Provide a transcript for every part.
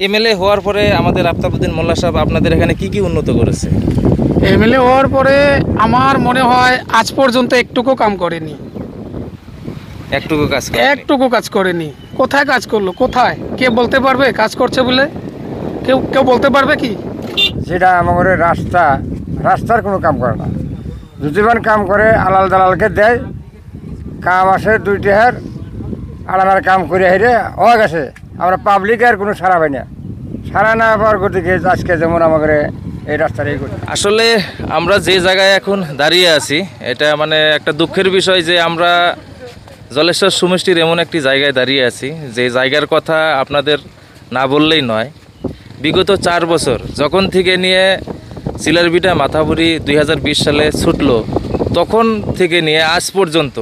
MLA হওয়ার পরে আমাদের আফতাবউদ্দিন মোল্লা সাহেব আপনাদের এখানে কি উন্নত করেছে? এমএলএ হওয়ার পরে আমার মনে হয় আজ পর্যন্ত একটুকু কাম করেনি। একটুকু কাজ করেনি। কোথায় কাজ করলো? কোথায়? কে বলতে পারবে কাজ করছে বলে? কেউ বলতে পারবে কি? যেটা আমাদের রাস্তার কোনো কাম করে না। যদিবার কাম করে আলাল দালালকে দেয়, কাম আসে 2 টাকার আলাদার কাম করে হেরে হয়ে গেছে। আমরা পাবলিকের কোনো সারা পাই না। সারা না পাওয়ার গতিকে আজকে যেমন আমাদের এই রাস্তাটাই করি। আসলে আমরা যে জায়গায় এখন দাঁড়িয়ে আছি, এটা মানে একটা দুঃখের বিষয় যে আমরা জলেশ্বর সমষ্টির এমন একটি জায়গায় দাঁড়িয়ে আছি যে জায়গার কথা আপনাদের না বললেই নয়। বিগত 4 বছর যখন থেকে নিয়ে সিলারবিটা মাথাবুড়ি 2020 সালে ছুটলো, তখন থেকে নিয়ে আজ পর্যন্ত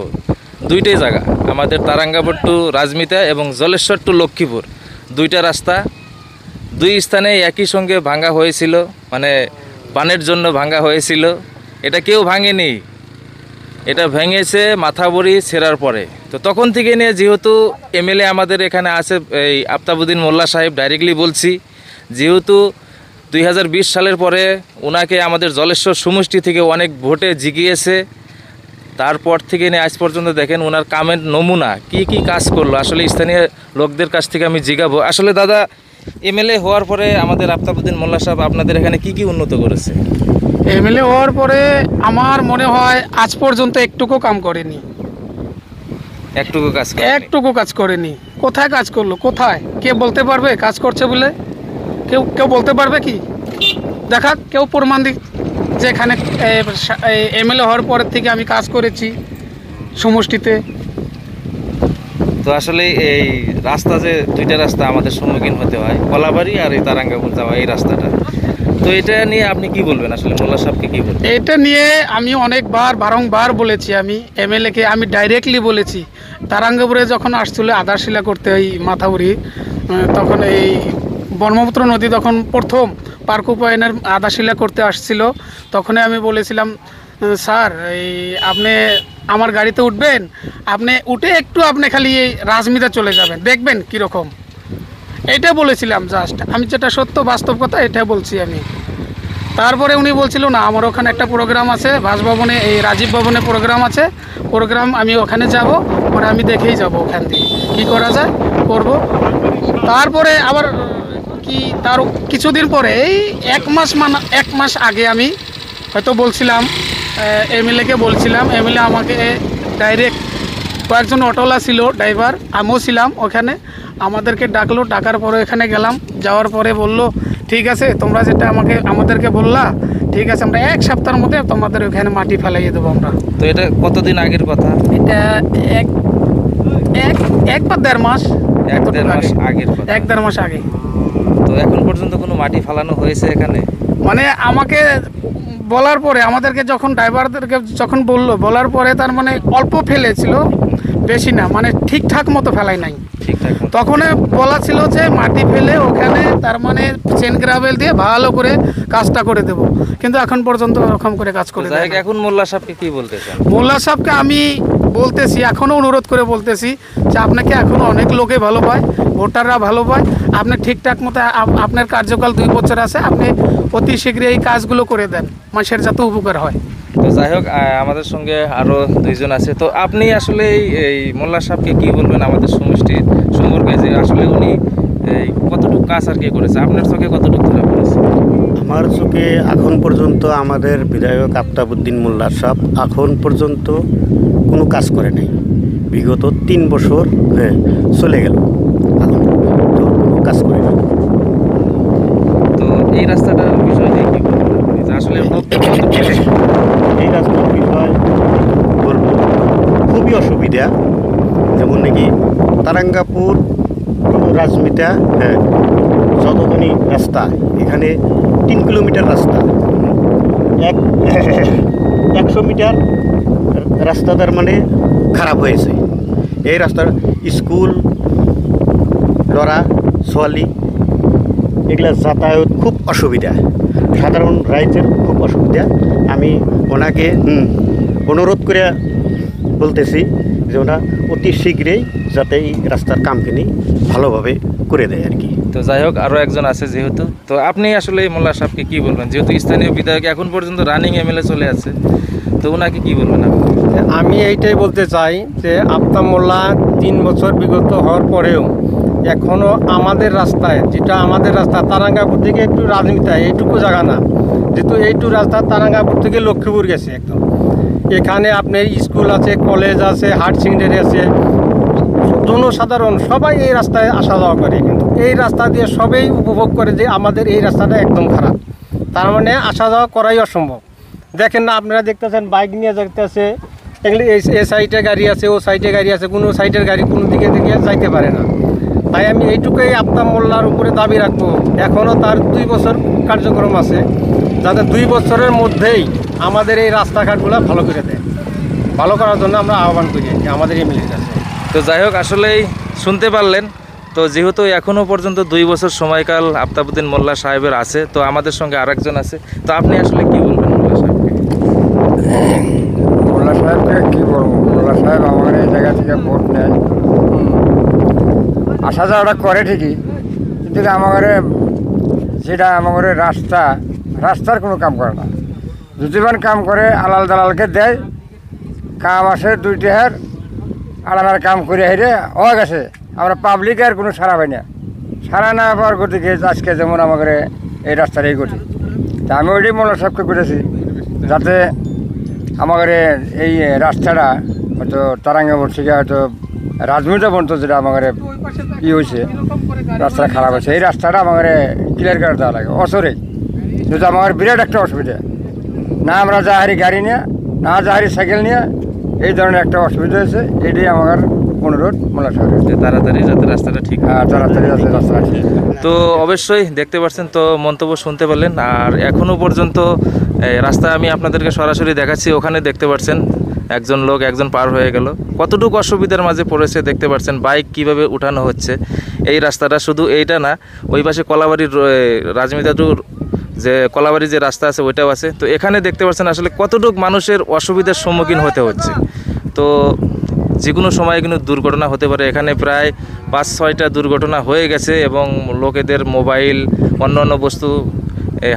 2টাই জায়গা, আমাদের তারাঙ্গাপুর টু রাজমিতা এবং জলেশ্বর টু লক্ষ্মীপুর, 2টা রাস্তা 2 স্থানে একই সঙ্গে ভাঙা হয়েছিল, মানে পানের জন্য ভাঙা হয়েছিল। এটা কেউ ভাঙেনি, এটা ভেঙেছে মাথাবড়ি ছেঁড়ার পরে। তো তখন থেকে নিয়ে যেহেতু এমএলএ আমাদের এখানে আছে এই আফতাবউদ্দিন মোল্লা সাহেব, ডাইরেক্টলি বলছি, যেহেতু 2020 সালের পরে ওনাকে আমাদের জলেশ্বর সমষ্টি থেকে অনেক ভোটে জিগিয়েছে, তারপর থেকে নিয়ে আজ পর্যন্ত দেখেন ওনার কামের নমুনা কি কাজ করলো। আসলে স্থানীয় লোকদের কাছ থেকে আমি জিগাবো। আসলে দাদা, এমএলএ হওয়ার পরে আমাদের আফতাবউদ্দিন মোল্লা সাহেব আপনাদের এখানে কি উন্নত করেছে? এমএলএ হওয়ার পরে আমার মনে হয় আজ পর্যন্ত একটুকু কাম করেনি। একটুকু কাজ করেনি। কোথায় কাজ করলো? কোথায়? কে বলতে পারবে কাজ করছে বলে? কেউ বলতে পারবে কি? দেখা কেউ প্রমাণ দিক যেখানে এমএলএ হওয়ার পরের থেকে আমি কাজ করেছি সমষ্টিতে। তো আসলে এই রাস্তা যে 2টা রাস্তা আমাদের সম্মুখীন হতে হয়, কলাবাড়ি আর এই তারাঙ্গাপুর যাওয়া এই রাস্তাটা, তো এটা নিয়ে আপনি কি বলবেন? আসলে মোল্লা সাহেবকে কি বলবেন? এটা নিয়ে আমি বারংবার বলেছি। আমি এমএলএকে আমি ডাইরেক্টলি বলেছি। তারাঙ্গাপুরে যখন আসছিল আধারশিলা করতে এই মাথাবুড়ি, তখন এই ব্রহ্মপুত্র নদী যখন প্রথম পার্ক উপায়নের আধারশিলা করতে আসছিল, তখনই আমি বলেছিলাম, স্যার আপনি আমার গাড়িতে উঠবেন, আপনি উঠে একটু আপনি খালি এই রাজমিতা চলে যাবেন, দেখবেন কীরকম। এইটা বলেছিলাম জাস্ট, আমি যেটা সত্য বাস্তব কথা এটা বলছি আমি। তারপরে উনি বলছিল না, আমার ওখানে একটা প্রোগ্রাম আছে বাসভবনে, এই রাজীব ভবনে প্রোগ্রাম আমি ওখানে যাব, পরে আমি দেখেই যাব ওখান থেকে কী করা যায় করব। তারপরে আবার তার কিছুদিন পরে এই 1 মাস আগে আমি হয়তো বলছিলাম এমএলএকে বলছিলাম, এমএলএ আমাকে ডাইরেক্ট কয়েকজন অটোলা ছিল, ড্রাইভার, আমিও ছিলাম ওখানে, আমাদেরকে ডাকার পরে এখানে গেলাম। যাওয়ার পরে বলল, ঠিক আছে তোমরা যেটা আমাদেরকে বললা, ঠিক আছে আমরা 1 সপ্তাহের মধ্যে তোমাদের ওখানে মাটি ফেলাইয়ে দেবো আমরা। তো এটা কতদিন আগের কথা? এটা এক বা 1.5 মাস, 1-1.5 মাস আগের কথা। 1-1.5 মাস আগে। তো এখন পর্যন্ত কোনো মাটি ফেলানো হয়েছে এখানে? মানে আমাকে বলার পরে, আমাদেরকে যখন ড্রাইভারদেরকে যখন বলার পরে, তার মানে অল্প ফেলেছিল, বেশি না, মানে ঠিকঠাক মতো ফেলাই নাই। তখন বলা ছিল যে মাটি ফেলে ওখানে তার মানে চেন গ্রাভেল দিয়ে ভালো করে কাজটা করে দেব, কিন্তু এখন পর্যন্ত ওরকম করে কাজ করে দেয়। এখন মোল্লা সাহেবকে কি বলতে চান? মোল্লা সাহেবকে আমি বলতেছি, এখনও অনুরোধ করে বলতেছি যে আপনাকে এখনও অনেক লোকে ভালো পায়, ভোটাররা ভালো পায়, আপনি ঠিকঠাক মতো আপনার কার্যকাল 2 বছর আছে, আপনি অতি শীঘ্রই এই কাজগুলো করে দেন, মানুষের যাতে উপকার হয়। তো যাই হোক, আমাদের সঙ্গে আরও 2 জন আছে। তো আপনি আসলে এই মোল্লা সাহেবকে কী বলবেন আমাদের সমষ্টির সম্পর্কে, যে আসলে উনি কতটুকু কাজ আর কি করেছে, আপনার চোখে কতটুকু ধরা পড়েছে? আমার চোখে এখন পর্যন্ত আমাদের বিধায়ক আফতাবউদ্দিন মোল্লা সাহেব এখন পর্যন্ত কোনো কাজ করে নাই। বিগত 3 বছর চলে গেল, এখন পর্যন্ত কোনো কাজ করে নাই। তো এই রাস্তাটার বিষয় নিয়ে কী বলবেন? আসলে এই রাস্তার বিষয় বলবো খুবই অসুবিধা। যেমন নাকি তারাঙ্গাপুর রাজমিতা যতখানি রাস্তা, এখানে 3 কিলোমিটার রাস্তা, 100 মিটার রাস্তা তার মানে খারাপ হয়েছে। এই রাস্তার স্কুল লড়া ছোয়ালি এগুলা যাতায়াত খুব অসুবিধা, সাধারণ রাইজের খুব অসুবিধা। আমি ওনাকে অনুরোধ করে বলতেছি যে ওরা অতি শীঘ্রই যাতে এই রাস্তার কামখিনি ভালোভাবে করে দেয় আর কি। তো যাই হোক, আরও একজন আছে যেহেতু, তো আপনি আসলে এই মোল্লা সাহেবকে কী বলবেন, যেহেতু স্থানীয় বিধায়ক এখন পর্যন্ত রানিং এমএলএ চলে আছে, তো ওনাকে কী বলবেন আপনি? আমি এইটাই বলতে চাই যে আফতাব মোল্লা 3 বছর বিগত হওয়ার পরেও এখনও আমাদের রাস্তায়, যেটা আমাদের রাস্তা তারাঙ্গাপুর থেকে একটু রাজনীতি এইটুকু জায়গা না, যেহেতু এইটু রাস্তা তারাঙ্গাপুর থেকে লক্ষ্মীপুর গেছে একদম, এখানে আপনার স্কুল আছে, কলেজ আছে, হাট সেকেন্ডারি আছে, জনসাধারণ সবাই এই রাস্তায় আসা যাওয়া করে, কিন্তু এই রাস্তা দিয়ে সবাই উপভোগ করে যে আমাদের এই রাস্তাটা একদম খারাপ, তার মানে আসা যাওয়া করাই অসম্ভব। দেখেন না, আপনারা দেখতেছেন বাইক নিয়ে যাইতেছে, এগুলি এই সাইডে গাড়ি আছে, ও সাইডে গাড়ি আছে, কোনো সাইডের গাড়ি কোনো দিকে যাইতে পারে না। তাই আমি এইটুকুই আফতাব মোল্লার উপরে দাবি রাখবো, এখনও তার 2 বছর কার্যক্রম আছে, যাতে 2 বছরের মধ্যেই আমাদের এই রাস্তাঘাটগুলো ভালো করে দেয়। ভালো করার জন্য আমরা আহ্বান করি আমাদের এমএলএর কাছে। তো যাই হোক, আসলেই শুনতে পারলেন, তো যেহেতু এখনও পর্যন্ত 2 বছর সময়কাল আফতাবউদ্দিন মোল্লা সাহেবের আছে, তো আমাদের সঙ্গে আরেকজন আছে, তো আপনি আসলে কি বলবেন মোল্লা সাহেবকে? মোল্লা সাহেবকে কী বলবো, মোল্লা সাহেব আমার এই জায়গা থেকে ভোট নেয়, আসা যাওয়াটা করে ঠিকই, কিন্তু আমার যেটা আমার রাস্তার কোনো কাম করে না। যদিবান কাম করে আলাল দালালকে দেয়, কাম আসে 2 টাকার, আলাদার কাম করে হেরে হয়ে গেছে, আমরা পাবলিক আর কোনো সারা পাই না। সারা না পাওয়ার গতিকে আজকে যেমন আমাদের এই রাস্তার এই গতি, তা আমি ওইটাই মোল্লা সাহেবকে করেছি, যাতে আমাদের এই রাস্তাটা হয়তো তারাঙ্গাপুর থেকে হয়তো রাজমিতা পর্যন্ত যেটা আমাদের হয়েছে, রাস্তাটা খারাপ হয়েছে, এই রাস্তাটা আমাদের ক্লিয়ার করে দেওয়া লাগে অসরেই, যেহেতু আমার বিরাট একটা অসুবিধা, না আমরা যাহারি গাড়ি নিয়ে, না যাহারি সাইকেল নিয়ে, এই ধরনের একটা অসুবিধা হয়েছে। এটাই আমার অনুরোধ মোল্লা সাহেবের, যে তাড়াতাড়ি যাতে রাস্তাটা ঠিক হয়। তাড়াতাড়ি যাতে রাস্তাটা ঠিক হয়। তো অবশ্যই দেখতে পাচ্ছেন, তো মন্তব্য শুনতে পারলেন, আর এখনও পর্যন্ত রাস্তা আমি আপনাদেরকে সরাসরি দেখাচ্ছি, ওখানে দেখতে পাচ্ছেন একজন পার হয়ে গেল, কতটুকু অসুবিধার মাঝে পড়েছে দেখতে পাচ্ছেন, বাইক কিভাবে উঠানো হচ্ছে। এই রাস্তাটা শুধু এইটা না, ওই পাশে কলাবাড়ির রাজমিতাটুর যে কলাবাড়ির যে রাস্তা আছে ওইটাও আছে। তো এখানে দেখতে পাচ্ছেন আসলে কতটুকু মানুষের অসুবিধার সম্মুখীন হতে হচ্ছে। তো যে কোনো সময় কিন্তু দুর্ঘটনা হতে পারে, এখানে প্রায় 5-6টা দুর্ঘটনা হয়ে গেছে, এবং লোকেদের মোবাইল অন্য বস্তু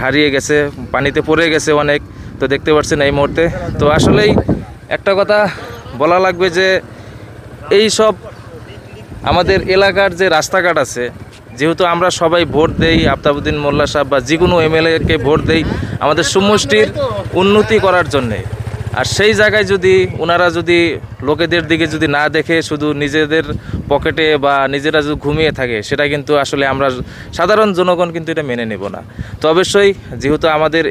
হারিয়ে গেছে, পানিতে পড়ে গেছে অনেক। তো দেখতে পাচ্ছেন এই মুহূর্তে, তো আসলেই একটা কথা বলা লাগবে যে এই সব আমাদের এলাকার যে রাস্তাঘাট আছে, যেহেতু আমরা সবাই ভোট দেই আফতাবউদ্দিন মোল্লা সাহেব বা যে কোনো এমএলএকে ভোট দেই আমাদের সমষ্টির উন্নতি করার জন্যে, আর সেই জায়গায় যদি ওনারা যদি লোকেদের দিকে যদি না দেখে শুধু নিজেদের পকেটে বা নিজেরা যদি ঘুমিয়ে থাকে, সেটা কিন্তু আসলে আমরা সাধারণ জনগণ কিন্তু এটা মেনে নেব না। তো অবশ্যই যেহেতু আমাদের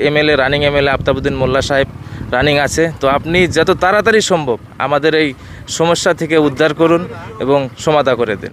রানিং এমএলএ আফতাবউদ্দিন মোল্লা সাহেব রানিং আছে, তো আপনি যত তাড়াতাড়ি সম্ভব আমাদের এই সমস্যা থেকে উদ্ধার করুন এবং সমাধা করে দিন।